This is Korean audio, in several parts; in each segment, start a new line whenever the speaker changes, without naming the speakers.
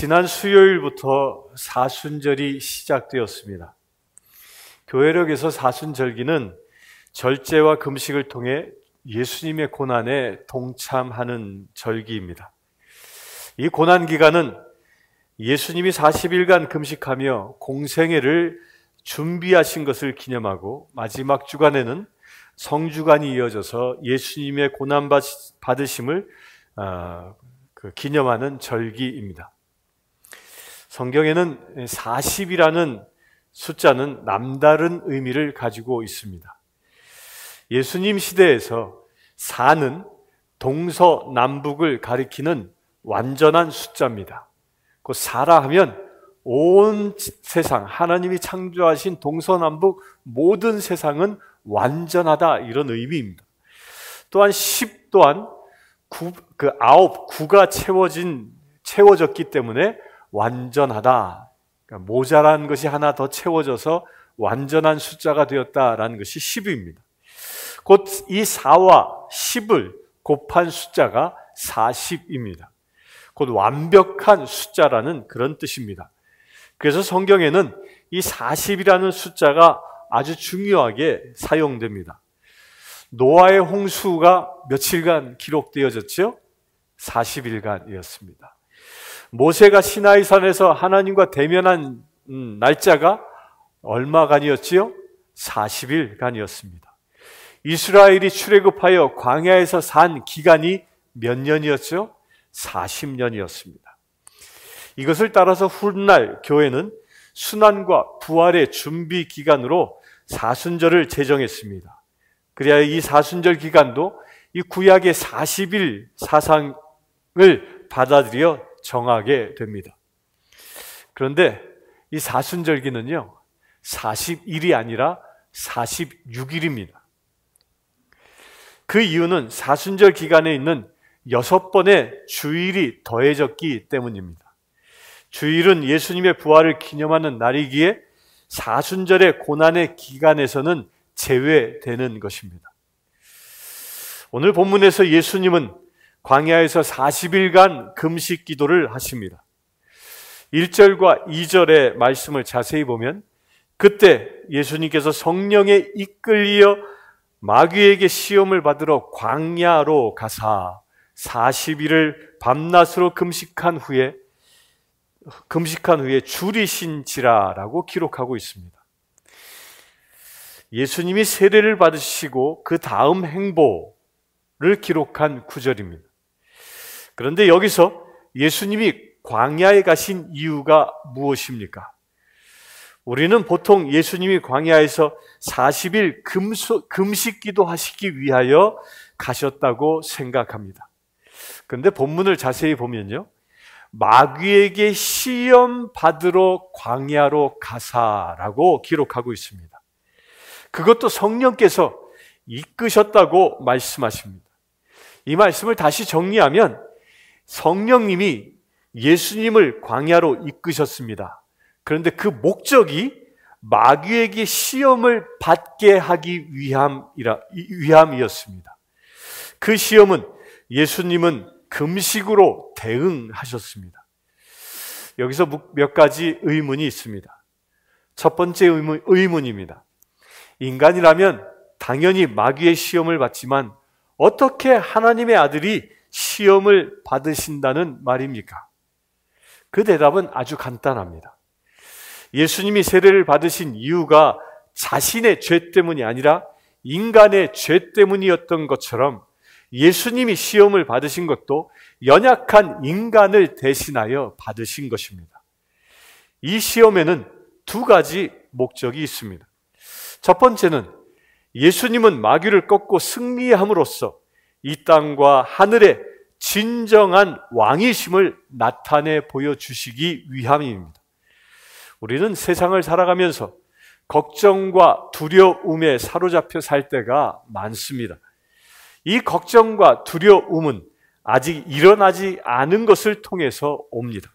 지난 수요일부터 사순절이 시작되었습니다. 교회력에서 사순절기는 절제와 금식을 통해 예수님의 고난에 동참하는 절기입니다. 이 고난 기간은 예수님이 40일간 금식하며 공생애를 준비하신 것을 기념하고, 마지막 주간에는 성주간이 이어져서 예수님의 고난 받으심을 기념하는 절기입니다. 성경에는 40이라는 숫자는 남다른 의미를 가지고 있습니다. 예수님 시대에서 4는 동서남북을 가리키는 완전한 숫자입니다. 그 4라 하면 온 세상, 하나님이 창조하신 동서남북 모든 세상은 완전하다, 이런 의미입니다. 또한 10 또한 9가 채워졌기 때문에 완전하다, 그러니까 모자란 것이 하나 더 채워져서 완전한 숫자가 되었다라는 것이 10입니다. 곧 이 4와 10을 곱한 숫자가 40입니다. 곧 완벽한 숫자라는 그런 뜻입니다. 그래서 성경에는 이 40이라는 숫자가 아주 중요하게 사용됩니다. 노아의 홍수가 며칠간 기록되어졌죠? 40일간이었습니다. 모세가 시나이산에서 하나님과 대면한 날짜가 얼마간이었지요? 40일간이었습니다. 이스라엘이 출애굽하여 광야에서 산 기간이 몇 년이었죠? 40년이었습니다. 이것을 따라서 훗날 교회는 순환과 부활의 준비 기간으로 사순절을 제정했습니다. 그래야 이 사순절 기간도 이 구약의 40일 사상을 받아들여 정하게 됩니다. 그런데 이 사순절기는요, 40일이 아니라 46일입니다. 그 이유는 사순절 기간에 있는 6번의 주일이 더해졌기 때문입니다. 주일은 예수님의 부활을 기념하는 날이기에 사순절의 고난의 기간에서는 제외되는 것입니다. 오늘 본문에서 예수님은 광야에서 40일간 금식 기도를 하십니다. 1절과 2절의 말씀을 자세히 보면, 그때 예수님께서 성령에 이끌려 마귀에게 시험을 받으러 광야로 가사 40일을 밤낮으로 금식한 후에 줄이신지라라고 기록하고 있습니다. 예수님이 세례를 받으시고 그 다음 행보를 기록한 구절입니다. 그런데 여기서 예수님이 광야에 가신 이유가 무엇입니까? 우리는 보통 예수님이 광야에서 40일 금식 기도하시기 위하여 가셨다고 생각합니다. 그런데 본문을 자세히 보면요, 마귀에게 시험 받으러 광야로 가사라고 기록하고 있습니다. 그것도 성령께서 이끄셨다고 말씀하십니다. 이 말씀을 다시 정리하면 성령님이 예수님을 광야로 이끄셨습니다. 그런데 그 목적이 마귀에게 시험을 받게 하기 위함이었습니다. 그 시험은 예수님은 금식으로 대응하셨습니다. 여기서 몇 가지 의문이 있습니다. 첫 번째 의문입니다. 인간이라면 당연히 마귀의 시험을 받지만 어떻게 하나님의 아들이 시험을 받으신다는 말입니까? 그 대답은 아주 간단합니다. 예수님이 세례를 받으신 이유가 자신의 죄 때문이 아니라 인간의 죄 때문이었던 것처럼 예수님이 시험을 받으신 것도 연약한 인간을 대신하여 받으신 것입니다. 이 시험에는 두 가지 목적이 있습니다. 첫 번째는 예수님은 마귀를 꺾고 승리함으로써 이 땅과 하늘의 진정한 왕이심을 나타내 보여주시기 위함입니다. 우리는 세상을 살아가면서 걱정과 두려움에 사로잡혀 살 때가 많습니다. 이 걱정과 두려움은 아직 일어나지 않은 것을 통해서 옵니다.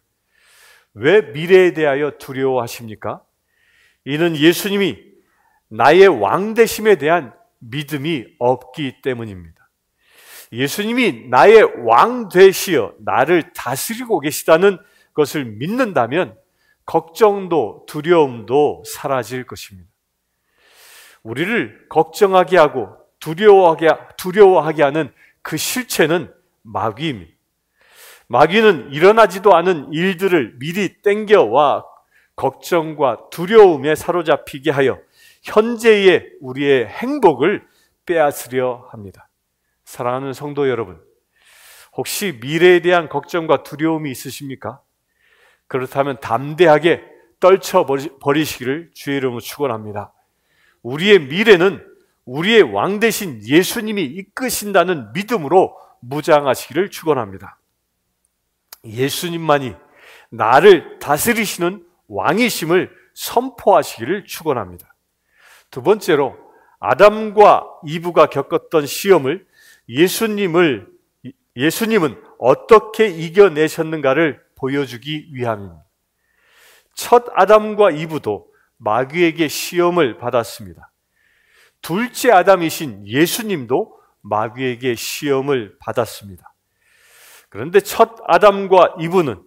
왜 미래에 대하여 두려워하십니까? 이는 예수님이 나의 왕되심에 대한 믿음이 없기 때문입니다. 예수님이 나의 왕 되시어 나를 다스리고 계시다는 것을 믿는다면 걱정도 두려움도 사라질 것입니다. 우리를 걱정하게 하고 두려워하게 하는 그 실체는 마귀입니다. 마귀는 일어나지도 않은 일들을 미리 땡겨와 걱정과 두려움에 사로잡히게 하여 현재의 우리의 행복을 빼앗으려 합니다. 사랑하는 성도 여러분, 혹시 미래에 대한 걱정과 두려움이 있으십니까? 그렇다면 담대하게 떨쳐버리시기를 주의 이름으로 축원합니다. 우리의 미래는 우리의 왕 되신 예수님이 이끄신다는 믿음으로 무장하시기를 축원합니다. 예수님만이 나를 다스리시는 왕이심을 선포하시기를 축원합니다. 두 번째로 아담과 이브가 겪었던 시험을 예수님은 어떻게 이겨내셨는가를 보여주기 위함입니다. 첫 아담과 이브도 마귀에게 시험을 받았습니다. 둘째 아담이신 예수님도 마귀에게 시험을 받았습니다. 그런데 첫 아담과 이브는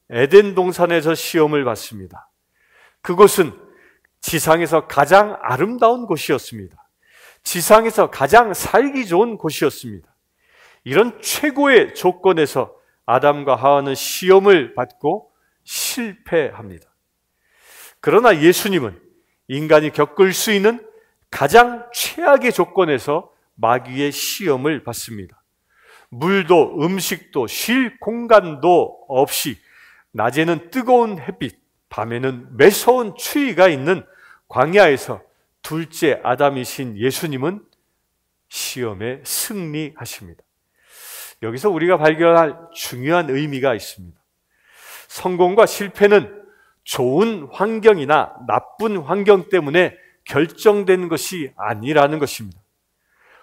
에덴 동산에서 시험을 받습니다. 그곳은 지상에서 가장 아름다운 곳이었습니다. 지상에서 가장 살기 좋은 곳이었습니다. 이런 최고의 조건에서 아담과 하와는 시험을 받고 실패합니다. 그러나 예수님은 인간이 겪을 수 있는 가장 최악의 조건에서 마귀의 시험을 받습니다. 물도 음식도 쉴 공간도 없이 낮에는 뜨거운 햇빛, 밤에는 매서운 추위가 있는 광야에서 둘째 아담이신 예수님은 시험에 승리하십니다. 여기서 우리가 발견할 중요한 의미가 있습니다. 성공과 실패는 좋은 환경이나 나쁜 환경 때문에 결정된 것이 아니라는 것입니다.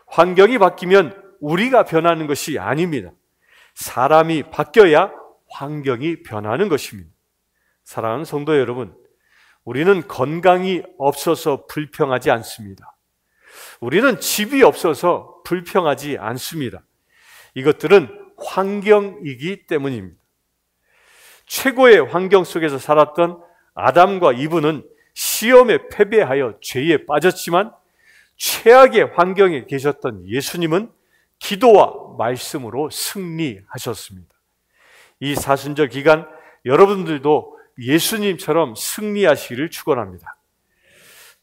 환경이 바뀌면 우리가 변하는 것이 아닙니다. 사람이 바뀌어야 환경이 변하는 것입니다. 사랑하는 성도 여러분, 우리는 건강이 없어서 불평하지 않습니다. 우리는 집이 없어서 불평하지 않습니다. 이것들은 환경이기 때문입니다. 최고의 환경 속에서 살았던 아담과 이브는 시험에 패배하여 죄에 빠졌지만 최악의 환경에 계셨던 예수님은 기도와 말씀으로 승리하셨습니다. 이 사순절 기간 여러분들도 예수님처럼 승리하시기를 축원합니다.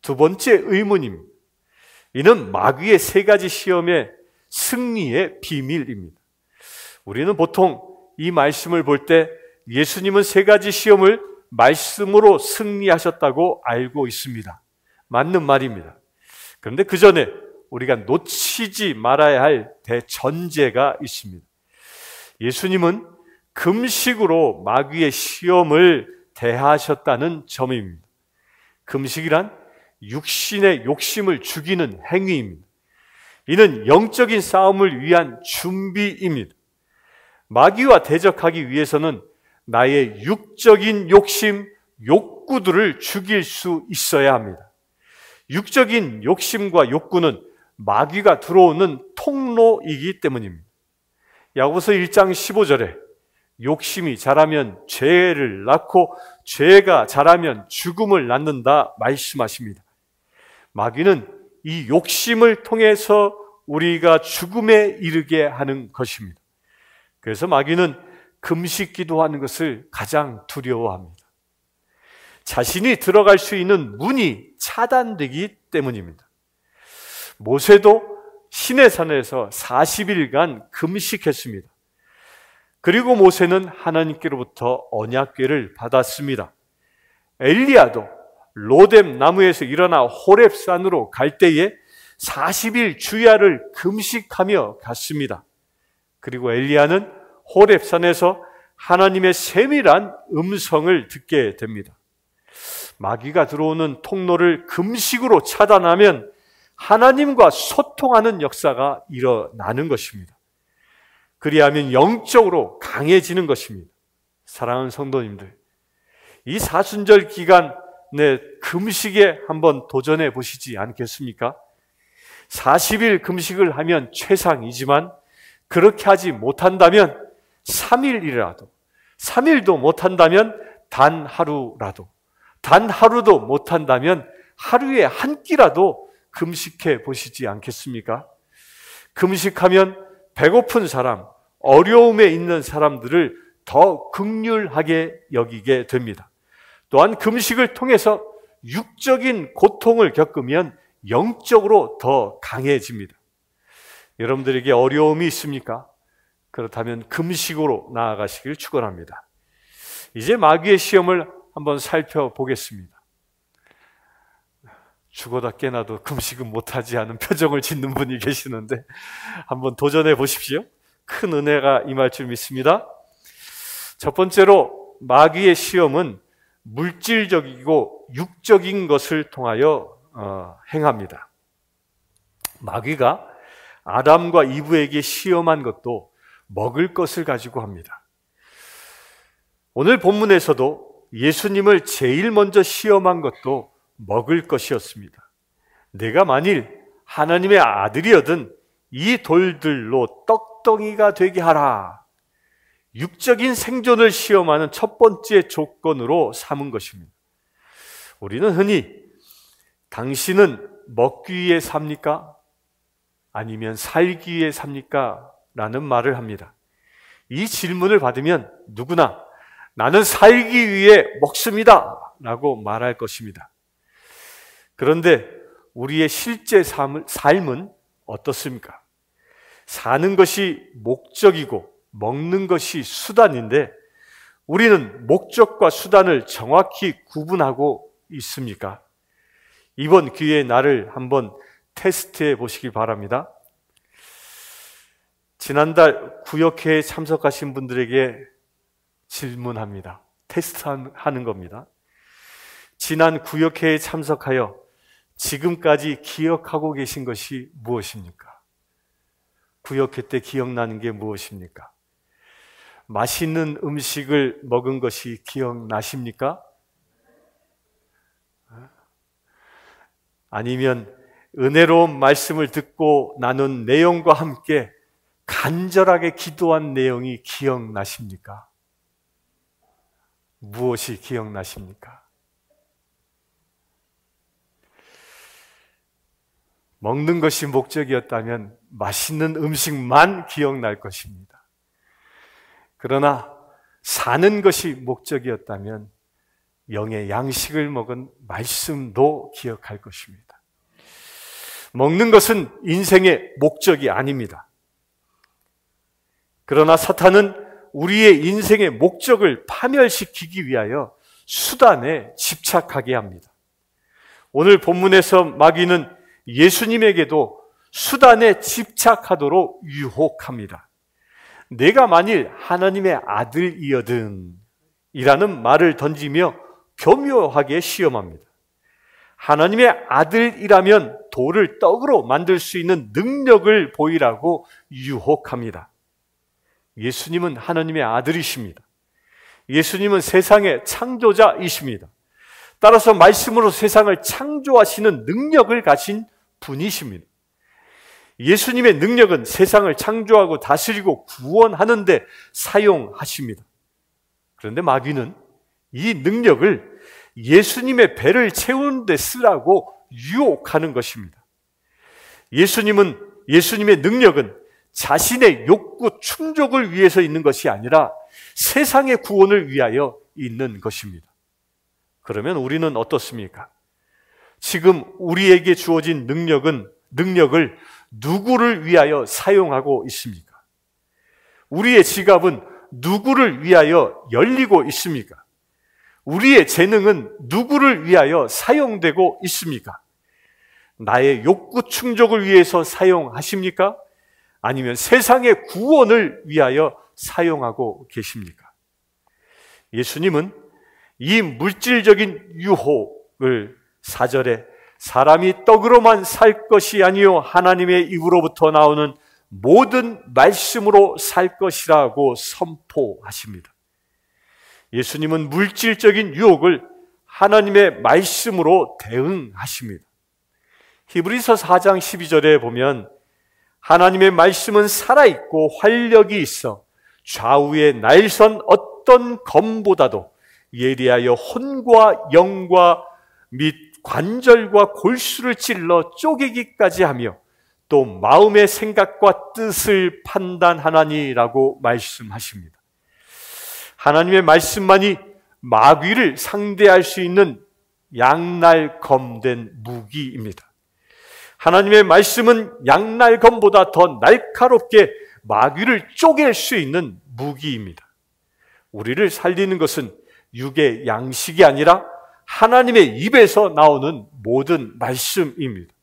두 번째 의문입니다. 이는 마귀의 세 가지 시험의 승리의 비밀입니다. 우리는 보통 이 말씀을 볼 때 예수님은 세 가지 시험을 말씀으로 승리하셨다고 알고 있습니다. 맞는 말입니다. 그런데 그 전에 우리가 놓치지 말아야 할 대전제가 있습니다. 예수님은 금식으로 마귀의 시험을 대하셨다는 점입니다. 금식이란 육신의 욕심을 죽이는 행위입니다. 이는 영적인 싸움을 위한 준비입니다. 마귀와 대적하기 위해서는 나의 육적인 욕심, 욕구들을 죽일 수 있어야 합니다. 육적인 욕심과 욕구는 마귀가 들어오는 통로이기 때문입니다. 야고보서 1장 15절에 욕심이 자라면 죄를 낳고 죄가 자라면 죽음을 낳는다 말씀하십니다. 마귀는 이 욕심을 통해서 우리가 죽음에 이르게 하는 것입니다. 그래서 마귀는 금식 기도하는 것을 가장 두려워합니다. 자신이 들어갈 수 있는 문이 차단되기 때문입니다. 모세도 시내산에서 40일간 금식했습니다. 그리고 모세는 하나님께로부터 언약궤를 받았습니다. 엘리야도 로뎀 나무에서 일어나 호렙산으로 갈 때에 40일 주야를 금식하며 갔습니다. 그리고 엘리야는 호렙산에서 하나님의 세밀한 음성을 듣게 됩니다. 마귀가 들어오는 통로를 금식으로 차단하면 하나님과 소통하는 역사가 일어나는 것입니다. 그리하면 영적으로 강해지는 것입니다. 사랑하는 성도님들, 이 사순절 기간에 금식에 한번 도전해 보시지 않겠습니까? 40일 금식을 하면 최상이지만 그렇게 하지 못한다면 3일이라도 3일도 못한다면 단 하루라도, 단 하루도 못한다면 하루에 한 끼라도 금식해 보시지 않겠습니까? 금식하면 배고픈 사람, 어려움에 있는 사람들을 더 긍휼하게 여기게 됩니다. 또한 금식을 통해서 육적인 고통을 겪으면 영적으로 더 강해집니다. 여러분들에게 어려움이 있습니까? 그렇다면 금식으로 나아가시길 축원합니다. 이제 마귀의 시험을 한번 살펴보겠습니다. 죽어다 깨나도 금식은 못하지 않은 표정을 짓는 분이 계시는데 한번 도전해 보십시오. 큰 은혜가 임할 줄 믿습니다. 첫 번째로 마귀의 시험은 물질적이고 육적인 것을 통하여 행합니다. 마귀가 아담과 이브에게 시험한 것도 먹을 것을 가지고 합니다. 오늘 본문에서도 예수님을 제일 먼저 시험한 것도 먹을 것이었습니다. 내가 만일 하나님의 아들이거든 이 돌들로 떡덩이가 되게 하라. 육적인 생존을 시험하는 첫 번째 조건으로 삼은 것입니다. 우리는 흔히 당신은 먹기 위해 삽니까? 아니면 살기 위해 삽니까? 라는 말을 합니다. 이 질문을 받으면 누구나 나는 살기 위해 먹습니다 라고 말할 것입니다. 그런데 우리의 실제 삶은 어떻습니까? 사는 것이 목적이고 먹는 것이 수단인데 우리는 목적과 수단을 정확히 구분하고 있습니까? 이번 기회에 나를 한번 테스트해 보시기 바랍니다. 지난달 구역회에 참석하신 분들에게 질문합니다. 테스트하는 겁니다. 지난 구역회에 참석하여 지금까지 기억하고 계신 것이 무엇입니까? 구역회 때 기억나는 게 무엇입니까? 맛있는 음식을 먹은 것이 기억나십니까? 아니면 은혜로운 말씀을 듣고 나눈 내용과 함께 간절하게 기도한 내용이 기억나십니까? 무엇이 기억나십니까? 먹는 것이 목적이었다면 맛있는 음식만 기억날 것입니다. 그러나 사는 것이 목적이었다면 영의 양식을 먹은 말씀도 기억할 것입니다. 먹는 것은 인생의 목적이 아닙니다. 그러나 사탄은 우리의 인생의 목적을 파멸시키기 위하여 수단에 집착하게 합니다. 오늘 본문에서 마귀는 예수님에게도 수단에 집착하도록 유혹합니다. 내가 만일 하나님의 아들이거든 이라는 말을 던지며 교묘하게 시험합니다. 하나님의 아들이라면 돌을 떡으로 만들 수 있는 능력을 보이라고 유혹합니다. 예수님은 하나님의 아들이십니다. 예수님은 세상의 창조자이십니다. 따라서 말씀으로 세상을 창조하시는 능력을 가진 분이십니다. 예수님의 능력은 세상을 창조하고 다스리고 구원하는 데 사용하십니다. 그런데 마귀는 이 능력을 예수님의 배를 채우는 데 쓰라고 유혹하는 것입니다. 예수님의 능력은 자신의 욕구 충족을 위해서 있는 것이 아니라 세상의 구원을 위하여 있는 것입니다. 그러면 우리는 어떻습니까? 지금 우리에게 주어진 능력을 누구를 위하여 사용하고 있습니까? 우리의 지갑은 누구를 위하여 열리고 있습니까? 우리의 재능은 누구를 위하여 사용되고 있습니까? 나의 욕구 충족을 위해서 사용하십니까? 아니면 세상의 구원을 위하여 사용하고 계십니까? 예수님은 이 물질적인 유혹을 4절에 사람이 떡으로만 살 것이 아니요 하나님의 입으로부터 나오는 모든 말씀으로 살 것이라고 선포하십니다. 예수님은 물질적인 유혹을 하나님의 말씀으로 대응하십니다. 히브리서 4장 12절에 보면 하나님의 말씀은 살아있고 활력이 있어 좌우에 날선 어떤 검보다도 예리하여 혼과 영과 및 관절과 골수를 찔러 쪼개기까지 하며 또 마음의 생각과 뜻을 판단하나니라고 말씀하십니다. 하나님의 말씀만이 마귀를 상대할 수 있는 양날검된 무기입니다. 하나님의 말씀은 양날검보다 더 날카롭게 마귀를 쪼갤 수 있는 무기입니다. 우리를 살리는 것은 육의 양식이 아니라 하나님의 입에서 나오는 모든 말씀입니다.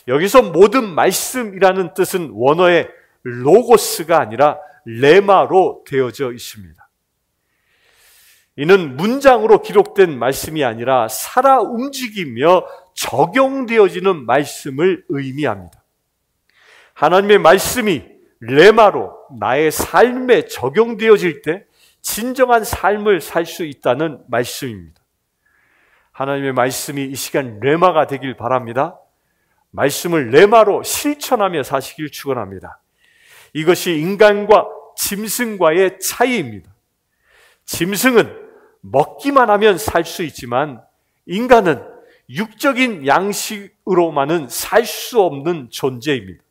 여기서 모든 말씀이라는 뜻은 원어의 로고스가 아니라 레마로 되어져 있습니다. 이는 문장으로 기록된 말씀이 아니라 살아 움직이며 적용되어지는 말씀을 의미합니다. 하나님의 말씀이 레마로 나의 삶에 적용되어질 때 진정한 삶을 살 수 있다는 말씀입니다. 하나님의 말씀이 이 시간 레마가 되길 바랍니다. 말씀을 레마로 실천하며 사시길 축원합니다. 이것이 인간과 짐승과의 차이입니다. 짐승은 먹기만 하면 살 수 있지만 인간은 육적인 양식으로만은 살 수 없는 존재입니다.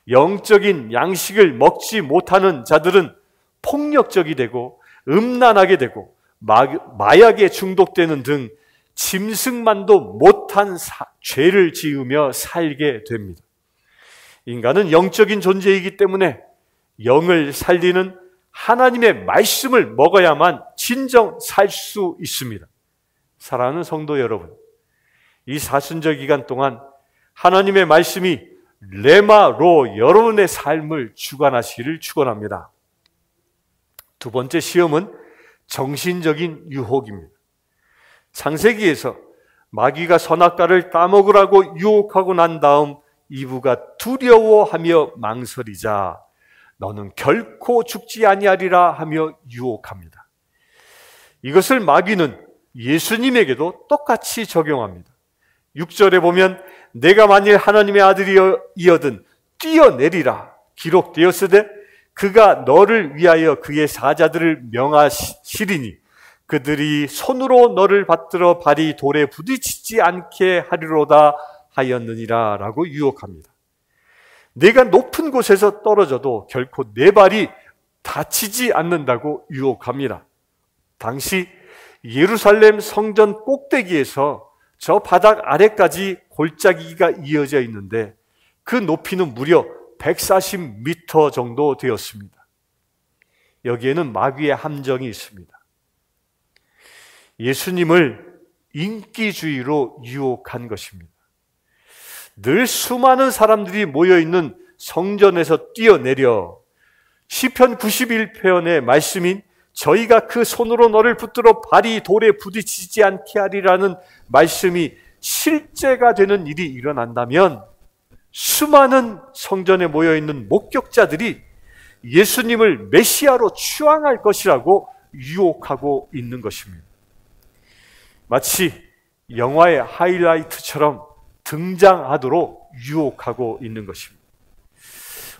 영적인 양식을 먹지 못하는 자들은 폭력적이 되고 음란하게 되고 마약에 중독되는 등 짐승만도 못한 죄를 지으며 살게 됩니다. 인간은 영적인 존재이기 때문에 영을 살리는 하나님의 말씀을 먹어야만 진정 살 수 있습니다. 사랑하는 성도 여러분, 이 사순절 기간 동안 하나님의 말씀이 레마로 여러분의 삶을 주관하시기를 축원합니다. 두 번째 시험은 정신적인 유혹입니다. 창세기에서 마귀가 선악과를 따먹으라고 유혹하고 난 다음 이브가 두려워하며 망설이자 너는 결코 죽지 아니하리라 하며 유혹합니다. 이것을 마귀는 예수님에게도 똑같이 적용합니다. 6절에 보면 내가 만일 하나님의 아들이여든 뛰어내리라 기록되었으되 그가 너를 위하여 그의 사자들을 명하시리니 그들이 손으로 너를 받들어 발이 돌에 부딪히지 않게 하리로다 하였느니라 라고 유혹합니다. 내가 높은 곳에서 떨어져도 결코 내 발이 다치지 않는다고 유혹합니다. 당시 예루살렘 성전 꼭대기에서 저 바닥 아래까지 골짜기가 이어져 있는데 그 높이는 무려 140m 정도 되었습니다. 여기에는 마귀의 함정이 있습니다. 예수님을 인기주의로 유혹한 것입니다. 늘 수많은 사람들이 모여있는 성전에서 뛰어내려 시편 91편의 말씀인 저희가 그 손으로 너를 붙들어 발이 돌에 부딪히지 않게 하리라는 말씀이 실제가 되는 일이 일어난다면 수많은 성전에 모여있는 목격자들이 예수님을 메시아로 추앙할 것이라고 유혹하고 있는 것입니다. 마치 영화의 하이라이트처럼 등장하도록 유혹하고 있는 것입니다.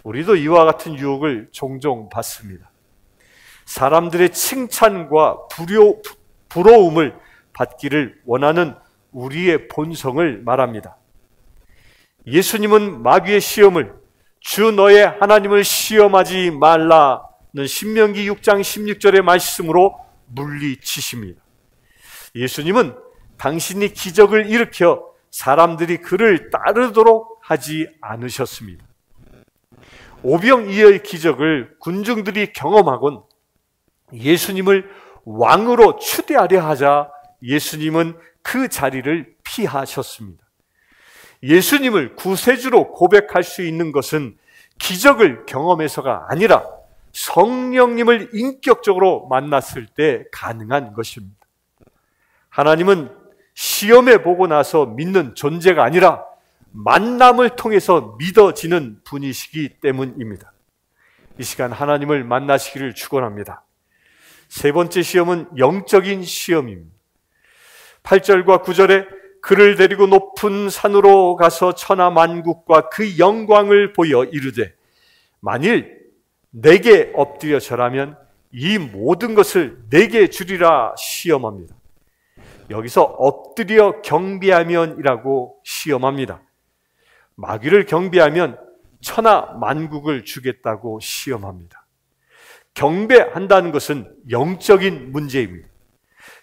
우리도 이와 같은 유혹을 종종 받습니다. 사람들의 칭찬과 부러움을 받기를 원하는 우리의 본성을 말합니다. 예수님은 마귀의 시험을 주 너의 하나님을 시험하지 말라는 신명기 6장 16절의 말씀으로 물리치십니다. 예수님은 당신이 기적을 일으켜 사람들이 그를 따르도록 하지 않으셨습니다. 오병이어의 기적을 군중들이 경험하곤 예수님을 왕으로 추대하려 하자 예수님은 그 자리를 피하셨습니다. 예수님을 구세주로 고백할 수 있는 것은 기적을 경험해서가 아니라 성령님을 인격적으로 만났을 때 가능한 것입니다. 하나님은 시험해 보고 나서 믿는 존재가 아니라 만남을 통해서 믿어지는 분이시기 때문입니다. 이 시간 하나님을 만나시기를 축원합니다. 세 번째 시험은 영적인 시험입니다. 8절과 9절에 그를 데리고 높은 산으로 가서 천하 만국과 그 영광을 보여 이르되 만일 내게 엎드려 절하면 이 모든 것을 내게 주리라 시험합니다. 여기서 엎드려 경배하면이라고 시험합니다. 마귀를 경배하면 천하 만국을 주겠다고 시험합니다. 경배한다는 것은 영적인 문제입니다.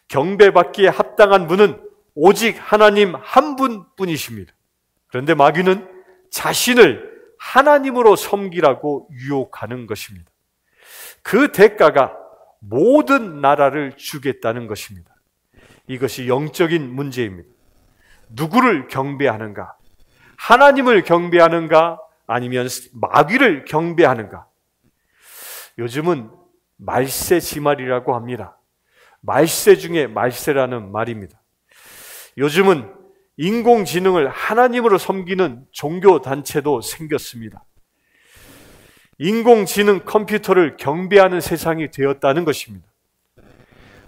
경배받기에 합당한 분은 오직 하나님 한 분뿐이십니다. 그런데 마귀는 자신을 하나님으로 섬기라고 유혹하는 것입니다. 그 대가가 모든 나라를 주겠다는 것입니다. 이것이 영적인 문제입니다. 누구를 경배하는가? 하나님을 경배하는가? 아니면 마귀를 경배하는가? 요즘은 말세지말이라고 합니다. 말세 중에 말세라는 말입니다. 요즘은 인공지능을 하나님으로 섬기는 종교단체도 생겼습니다. 인공지능 컴퓨터를 경배하는 세상이 되었다는 것입니다.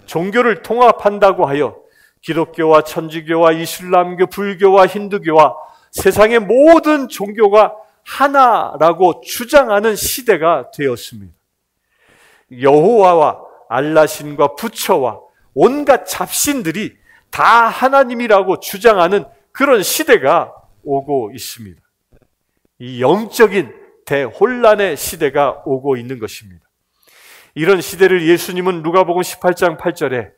종교를 통합한다고 하여 기독교와 천주교와 이슬람교, 불교와 힌두교와 세상의 모든 종교가 하나라고 주장하는 시대가 되었습니다. 여호와와 알라신과 부처와 온갖 잡신들이 다 하나님이라고 주장하는 그런 시대가 오고 있습니다. 이 영적인 대혼란의 시대가 오고 있는 것입니다. 이런 시대를 예수님은 누가복음 18장 8절에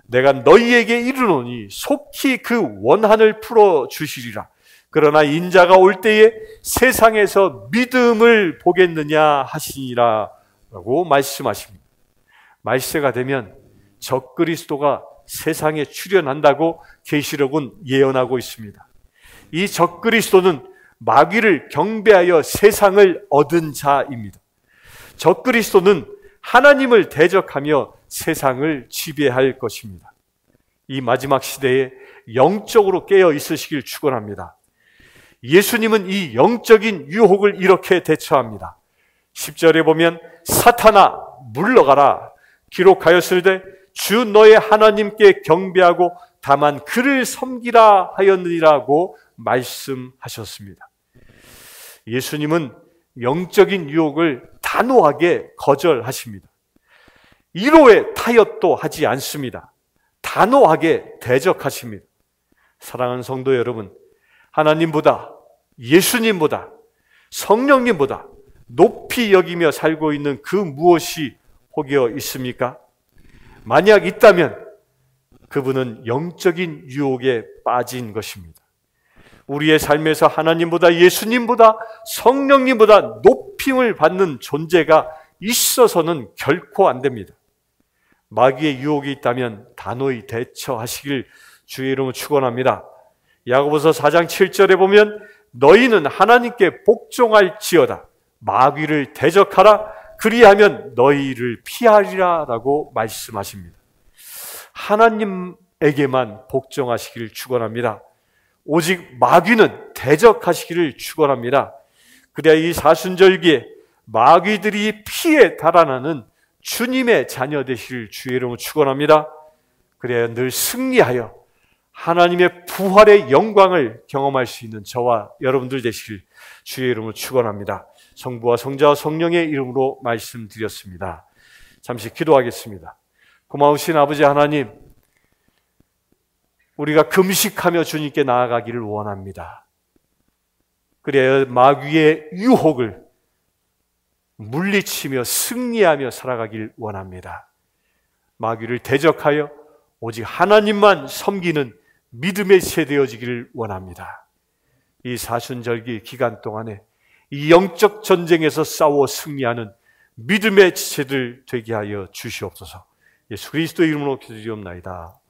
내가 너희에게 이르노니 속히 그 원한을 풀어주시리라. 그러나 인자가 올 때에 세상에서 믿음을 보겠느냐 하시니라 라고 말씀하십니다. 말세가 되면 적그리스도가 세상에 출현한다고 계시록은 예언하고 있습니다. 이 적그리스도는 마귀를 경배하여 세상을 얻은 자입니다. 적그리스도는 하나님을 대적하며 세상을 지배할 것입니다. 이 마지막 시대에 영적으로 깨어 있으시길 축원합니다. 예수님은 이 영적인 유혹을 이렇게 대처합니다. 10절에 보면 사탄아 물러가라 기록하였을때 주 너의 하나님께 경배하고 다만 그를 섬기라 하였느니라고 말씀하셨습니다. 예수님은 영적인 유혹을 단호하게 거절하십니다. 이로의 타협도 하지 않습니다. 단호하게 대적하십니다. 사랑하는 성도 여러분, 하나님보다 예수님보다 성령님보다 높이 여기며 살고 있는 그 무엇이 혹여 있습니까? 만약 있다면 그분은 영적인 유혹에 빠진 것입니다. 우리의 삶에서 하나님보다 예수님보다 성령님보다 높임을 받는 존재가 있어서는 결코 안 됩니다. 마귀의 유혹이 있다면 단호히 대처하시길 주의 이름으로 축원합니다. 야고보서 4장 7절에 보면 너희는 하나님께 복종할지어다 마귀를 대적하라 그리하면 너희를 피하리라 라고 말씀하십니다. 하나님에게만 복종하시기를 축원합니다. 오직 마귀는 대적하시기를 축원합니다. 그래야 이 사순절기에 마귀들이 피해 달아나는 주님의 자녀 되시길 주의 이름으로 축원합니다. 그래야 늘 승리하여 하나님의 부활의 영광을 경험할 수 있는 저와 여러분들 되시길 주의 이름으로 축원합니다. 성부와 성자와 성령의 이름으로 말씀드렸습니다. 잠시 기도하겠습니다. 고마우신 아버지 하나님, 우리가 금식하며 주님께 나아가기를 원합니다. 그래야 마귀의 유혹을 물리치며 승리하며 살아가길 원합니다. 마귀를 대적하여 오직 하나님만 섬기는 믿음의 세대여지기를 원합니다. 이 사순절기 기간 동안에 이 영적 전쟁에서 싸워 승리하는 믿음의 지체들 되게 하여 주시옵소서. 예수 그리스도의 이름으로 기도드리옵나이다.